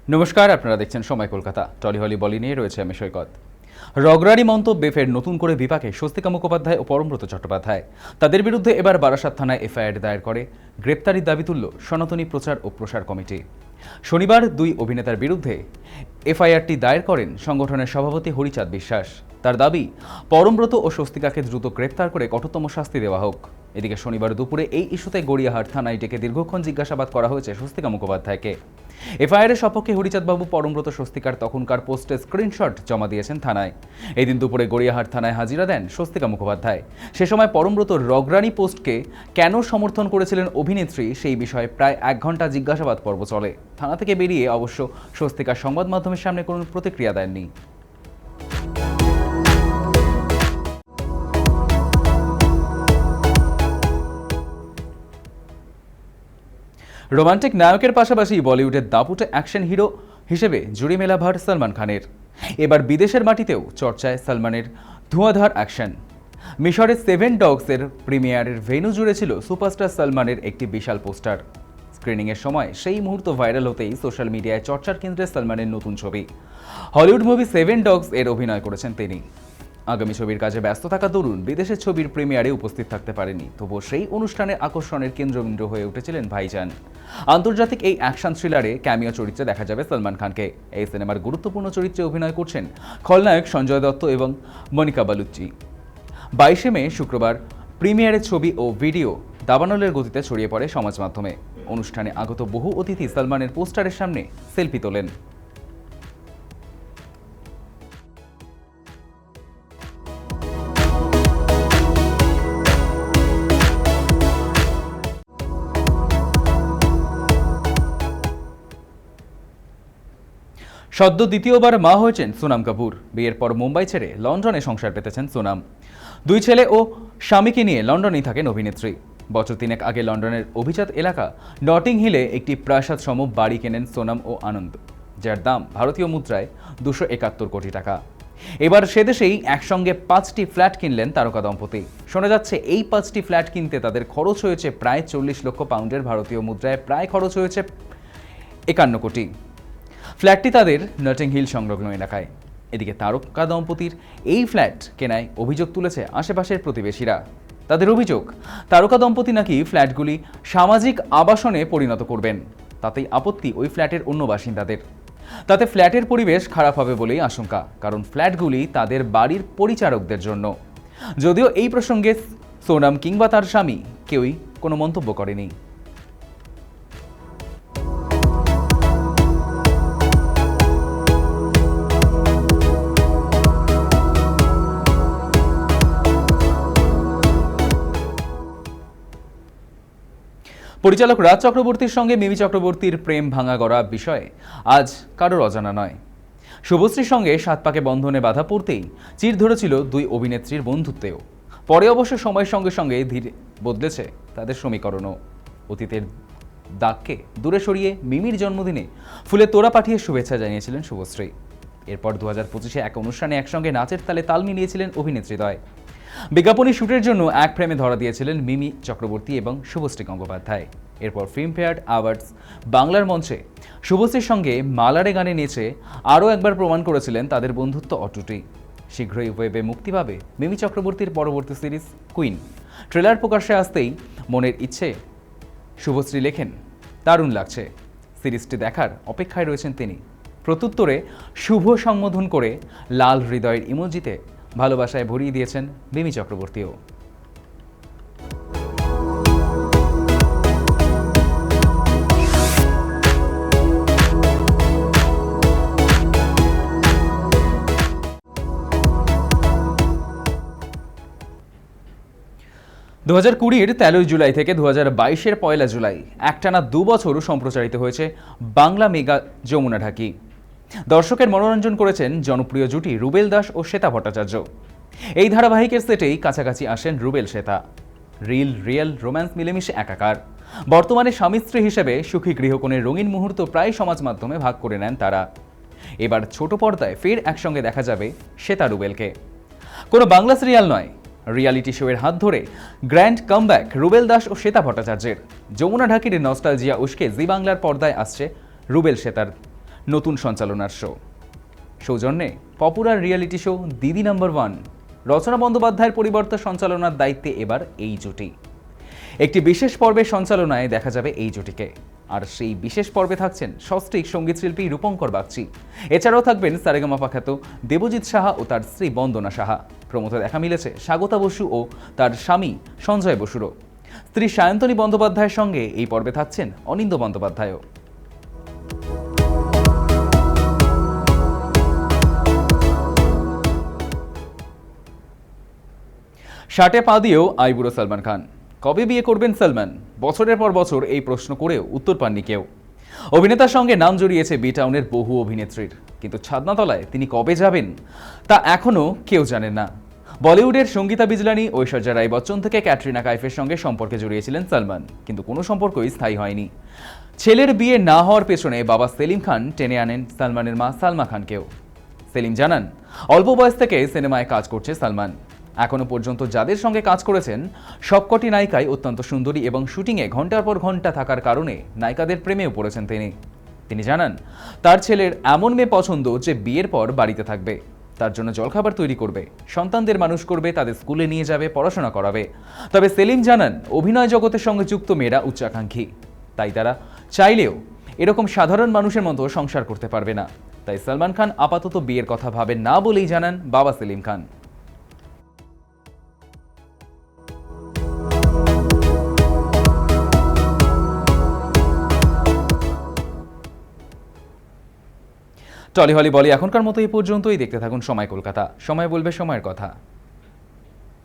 নমস্কার, আপনারা দেখছেন সময় কলকাতা। টলি হলি বলি নিয়ে রয়েছে আমি সৈকত। রগরারি মন্তব্যে ফের নতুন করে বিপাকে স্বস্তিকা মুখোপাধ্যায় ও পরমব্রত চট্টোপাধ্যায়। তাদের বিরুদ্ধে এবার বারাসাত থানায় এফআইআর দায়ের করে গ্রেপ্তারির দাবি তুলল সনাতনী প্রচার ও প্রসার কমিটি। শনিবার দুই অভিনেতার বিরুদ্ধে এফআইআরটি দায়ের করেন সংগঠনের সভাপতি হরিচাঁদ বিশ্বাস। তার দাবি, পরমব্রত ও স্বস্তিকাকে দ্রুত গ্রেপ্তার করে কঠোরতম শাস্তি দেওয়া হোক। এদিকে শনিবার দুপুরে এই ইস্যুতে গড়িয়াহাট থানায় ডেকে দীর্ঘক্ষণ জিজ্ঞাসাবাদ করা হয়েছে স্বস্তিকা মুখোপাধ্যায়কে। এফআইআরের সপক্ষে হরিচাঁদবাবু পরমব্রত স্বস্তিকার তখনকার পোস্টের স্ক্রিনশট জমা দিয়েছেন থানায়। এই দিন দুপুরে গড়িয়াহাট থানায় হাজিরা দেন স্বস্তিকা মুখোপাধ্যায়। সে সময় পরমব্রত রগরানি পোস্টকে কেন সমর্থন করেছিলেন অভিনেত্রী সেই বিষয়ে প্রায় 1 ঘন্টা জিজ্ঞাসাবাদ পর্ব চলে। থানা থেকে বেরিয়ে অবশ্য স্বস্তিকা সংবাদ মাধ্যমের সামনে কোনো প্রতিক্রিয়া দেননি। রোমান্টিক নায়কের পাশাপাশি বলিউডের দাপুটে অ্যাকশন হিরো হিসেবে জুড়ি মেলা ভার সলমান খানের। এবার বিদেশের মাটিতেও চর্চায় সলমানের ধোঁয়াধার অ্যাকশন। মিশরের 7 ডগসের প্রিমিয়ারের ভেন্যু জুড়ে ছিল সুপারস্টার সলমানের একটি বিশাল পোস্টার। স্ক্রিনিংয়ের সময় সেই মুহূর্ত ভাইরাল হতেই সোশ্যাল মিডিয়ায় চর্চার কেন্দ্রে সলমানের নতুন ছবি। হলিউড মুভি 7 ডগস এর অভিনয় করেছেন তিনি। আগামী ছবির কাজে ব্যস্ত থাকা দরুন বিদেশের ছবির প্রিমিয়ারে উপস্থিত থাকতে পারেনি, তবুও সেই অনুষ্ঠানে আকর্ষণের কেন্দ্রবিন্দু হয়ে উঠেছিলেন ভাইজান। আন্তর্জাতিক এই অ্যাকশন থ্রিলারে ক্যামিও চরিত্রে দেখা যাবে সলমান খানকে। এই সিনেমার গুরুত্বপূর্ণ চরিত্রে অভিনয় করছেন খলনায়ক সঞ্জয় দত্ত এবং মনিকা বালুচি। 22শে মে শুক্রবার প্রিমিয়ারের ছবি ও ভিডিও দাবানলের গতিতে ছড়িয়ে পড়ে সমাজ মাধ্যমে। অনুষ্ঠানে আগত বহু অতিথি সলমানের পোস্টারের সামনে সেলফি তোলেন। সদ্য দ্বিতীয়বার মা হয়েছেন সোনাম কাপুর। বিয়ের পর মুম্বাই ছেড়ে লন্ডনে সংসার পেতেছেন সোনাম। 2 ছেলে ও স্বামীকে নিয়ে লন্ডনেই থাকেন অভিনেত্রী। বছর 3 আগে লন্ডনের অভিজাত এলাকা নটিং হিলে একটি প্রাসাদ সম বাড়ি কেনেন সোনাম ও আনন্দ, যার দাম ভারতীয় মুদ্রায় 271 কোটি টাকা। এবার সেদেশেই একসঙ্গে 5টি ফ্ল্যাট কিনলেন তারকা দম্পতি। শোনা যাচ্ছে এই 5টি ফ্ল্যাট কিনতে তাদের খরচ হয়েছে প্রায় 40 লক্ষ পাউন্ডের, ভারতীয় মুদ্রায় প্রায় খরচ হয়েছে 51 কোটি। ফ্ল্যাটটি তাদের নটিং হিল সংলগ্ন এলাকায়। এদিকে তারকা দম্পতির এই ফ্ল্যাট কেনায় অভিযোগ তুলেছে আশেপাশের প্রতিবেশীরা। তাদের অভিযোগ, তারকা দম্পতি নাকি ফ্ল্যাটগুলি সামাজিক আবাসনে পরিণত করবেন। তাতেই আপত্তি ওই ফ্ল্যাটের অন্য বাসিন্দাদের। তাতে ফ্ল্যাটের পরিবেশ খারাপ হবে বলেই আশঙ্কা, কারণ ফ্ল্যাটগুলি তাদের বাড়ির পরিচারকদের জন্য। যদিও এই প্রসঙ্গে সোনাম কিংবা তার স্বামী কেউই কোনো মন্তব্য করেনি। পরিচালক রাজ চক্রবর্তীর সঙ্গে মিমি চক্রবর্তীর প্রেম ভাঙা গড়া বিষয়ে আজ কারোর অজানা নয়। শুভশ্রীর সঙ্গে 7 পাকে বন্ধনে বাধা পড়তেই চির ধরেছিল দুই অভিনেত্রীর বন্ধুত্বেও। পরে অবশ্য সময়ের সঙ্গে সঙ্গে ধীরে বদলেছে তাদের সমীকরণও। অতীতের দাগকে দূরে সরিয়ে মিমির জন্মদিনে ফুলে তোড়া পাঠিয়ে শুভেচ্ছা জানিয়েছিলেন শুভশ্রী। এরপর 2025-এ এক অনুষ্ঠানে একসঙ্গে নাচের তালে তাল মিলিয়েছিলেন অভিনেত্রীদ্বয়। বিজ্ঞাপনী শুটের জন্য এক ফ্রেমে ধরা দিয়েছিলেন মিমি চক্রবর্তী এবং শুভশ্রী গঙ্গোপাধ্যায়। এরপর ফিল্মফেয়ার অ্যাওয়ার্ডস বাংলার মঞ্চে শুভশ্রীর সঙ্গে মালারে গানে নেচে আরও একবার প্রমাণ করেছিলেন তাদের বন্ধুত্ব অটুটি। শীঘ্রই ওয়েবে মুক্তি পাবে মিমি চক্রবর্তীর পরবর্তী সিরিজ কুইন। ট্রেলার প্রকাশ্যে আসতেই মনের ইচ্ছে শুভশ্রী লেখেন, দারুণ লাগছে, সিরিজটি দেখার অপেক্ষায় রয়েছেন তিনি। প্রত্যুত্তরে শুভ সম্বোধন করে লাল হৃদয়ের ইমোজিতে ভালোবাসায় ভরিয়ে দিয়েছেন মিমি চক্রবর্তীও। 2020-র 13 জুলাই থেকে 2022-এর 1 জুলাই একটানা 2 বছর সম্প্রচারিত হয়েছে বাংলা মেগা যমুনা ঢাকি। দর্শকের মনোরঞ্জন করেছেন জনপ্রিয় জুটি রুবেল দাস ও শ্বেতা ভট্টাচার্য। এই ধারাবাহিকের সেটেই কাছাকাছি আসেন রুবেল শ্বেতা। রিয়েল রোম্যান্স মিলেমিশে একাকার। বর্তমানে স্বামী স্ত্রী হিসেবে সুখী গৃহকোণের রঙিন মুহূর্ত প্রায় সমাজ মাধ্যমে ভাগ করে নেন তারা। এবার ছোট পর্দায় ফের একসঙ্গে দেখা যাবে শ্বেতা রুবেলকে। কোনো বাংলা সিরিয়াল নয়, রিয়ালিটি শোয়ের হাত ধরে গ্র্যান্ড কামব্যাক রুবেল দাস ও শ্বেতা ভট্টাচার্যের। যমুনা ঢাকির নস্টালজিয়া উস্কে জি বাংলার পর্দায় আসছে রুবেল শ্বেতার নতুন সঞ্চালনার শো। সৌজন্যে পপুলার রিয়েলিটি শো দিদি নাম্বার 1 রচনা বন্দ্যোপাধ্যায়ের পরিবর্তে সঞ্চালনার দায়িত্বে এবার এই জুটি। একটি বিশেষ পর্বের সঞ্চালনায় দেখা যাবে এই জুটিকে। আর সেই বিশেষ পর্বে থাকছেন সস্ত্রীক সঙ্গীতশিল্পী রূপঙ্কর বাগচি। এছাড়াও থাকবেন সারেগামাপা খ্যাত দেবজিৎ সাহা ও তার স্ত্রী বন্দনা সাহা। প্রমোতে দেখা মিলেছে স্বাগতা বসু ও তার স্বামী সঞ্জয় বসুরও। স্ত্রী সায়ন্তনী বন্দ্যোপাধ্যায়ের সঙ্গে এই পর্বে থাকছেন অনিন্দ্য বন্দ্যোপাধ্যায়ও। শার্টে পা দিয়েও আইবুড়ো সালমান খান। কবে বিয়ে করবেন সালমান? বছরের পর বছর এই প্রশ্ন করেও উত্তর পাননি কেউ। অভিনেতার সঙ্গে নাম জড়িয়েছে বি টাউনের বহু অভিনেত্রীর, কিন্তু ছাদনাতলায় তিনি কবে যাবেন তা এখনও কেউ জানেন না। বলিউডের সঙ্গীতা বিজলানি, ঐশ্বর্যা রায় বচ্চন থেকে ক্যাটরিনা কাইফের সঙ্গে সম্পর্কে জড়িয়েছিলেন সালমান, কিন্তু কোনো সম্পর্কই স্থায়ী হয়নি। ছেলের বিয়ে না হওয়ার পেছনে বাবা সেলিম খান টেনে আনেন সালমানের মা সালমা খানকেও। সেলিম জানান, অল্প বয়স থেকে সিনেমায় কাজ করছে সালমান। এখনো পর্যন্ত যাদের সঙ্গে কাজ করেছেন সবকটি নায়িকাই অত্যন্ত সুন্দরী এবং শুটিংয়ে ঘন্টার পর ঘন্টা থাকার কারণে নায়িকাদের প্রেমেও পড়েছেন তিনি জানান, তার ছেলের এমন মেয়ে পছন্দ যে বিয়ের পর বাড়িতে থাকবে, তার জন্য জলখাবার তৈরি করবে, সন্তানদের মানুষ করবে, তাদের স্কুলে নিয়ে যাবে, পড়াশোনা করাবে। তবে সেলিম জানান, অভিনয় জগতের সঙ্গে যুক্ত মেয়েরা উচ্চাকাঙ্ক্ষী, তাই তারা চাইলেও এরকম সাধারণ মানুষের মতো সংসার করতে পারবে না। তাই সালমান খান আপাতত বিয়ের কথা ভাবেন না বলেই জানান বাবা সেলিম খান। টলি হলি বলি এখনকার মতো এই পর্যন্তই। দেখতে থাকুন সময় কলকাতা। সময় বলবে সময়ের কথা।